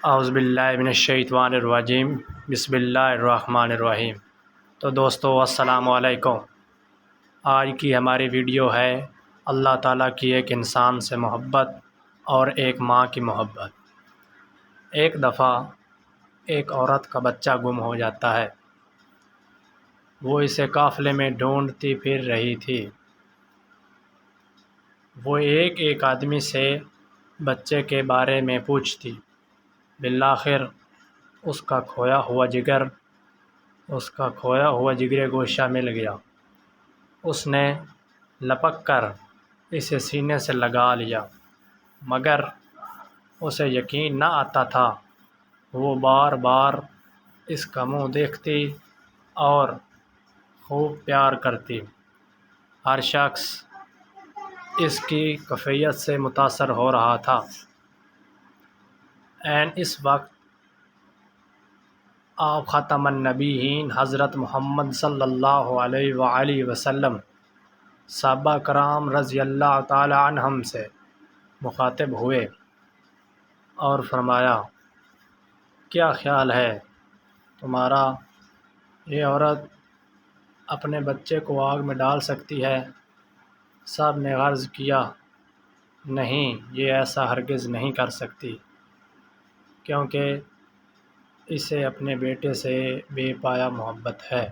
اعوذ باللہ من الشیطان الرجیم بسم اللہ الرحمن الرحیم۔ تو دوستو السلام علیکم۔ آج کی ہماری ویڈیو ہے اللہ تعالیٰ کی ایک انسان سے محبت اور ایک ماں کی محبت۔ ایک دفعہ ایک عورت کا بچہ گم ہو جاتا ہے۔ وہ اسے قافلے میں ڈھونڈتی پھر رہی تھی۔ وہ ایک آدمی سے بچے کے بارے میں پوچھتی۔ بالآخر اس کا کھویا ہوا جگر گوشہ مل گیا۔ اس نے لپک کر اسے سینے سے لگا لیا، مگر اسے یقین نہ آتا تھا۔ وہ بار بار اس کا منہ دیکھتی اور خوب پیار کرتی۔ ہر شخص اس کی کیفیت سے متاثر ہو رہا تھا۔ اس وقت آپ خاتم النبیین حضرت محمد صلی اللہ علیہ وآلہ وسلم صحابہ کرام رضی اللہ تعالی عنہم سے مخاطب ہوئے اور فرمایا، کیا خیال ہے تمہارا، یہ عورت اپنے بچے کو آگ میں ڈال سکتی ہے؟ سب نے عرض کیا، نہیں، یہ ایسا ہرگز نہیں کر سکتی، کیونکہ اسے اپنے بیٹے سے بے پایا محبت ہے۔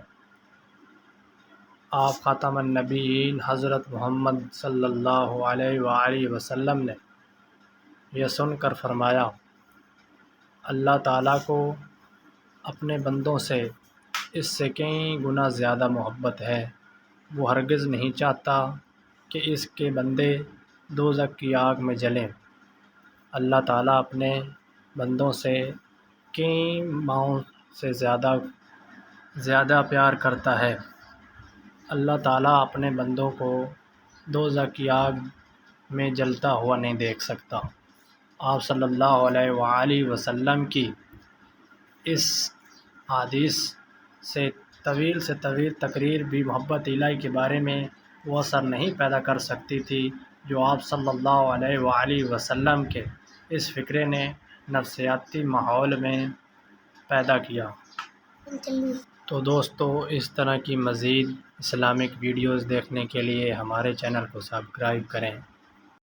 آپ خاتم النبیین حضرت محمد صلی اللہ علیہ وآلہ وسلم نے یہ سن کر فرمایا، اللہ تعالیٰ کو اپنے بندوں سے اس سے کئی گنا زیادہ محبت ہے۔ وہ ہرگز نہیں چاہتا کہ اس کے بندے دوزخ کی آگ میں جلیں۔ اللہ تعالیٰ اپنے بندوں سے کئی ماؤں سے زیادہ پیار کرتا ہے۔ اللہ تعالیٰ اپنے بندوں کو دوزخ کی آگ میں جلتا ہوا نہیں دیکھ سکتا۔ آپ صلی اللہ علیہ وآلہ وسلم کی اس حدیث سے طویل تقریر بھی محبت الہی کے بارے میں وہ اثر نہیں پیدا کر سکتی تھی جو آپ صلی اللہ علیہ وآلہ وسلم کے اس فکرے نے نفسیاتی ماحول میں پیدا کیا۔ تو دوستو، اس طرح کی مزید اسلامک ویڈیوز دیکھنے کے لیے ہمارے چینل کو سبسکرائب کریں۔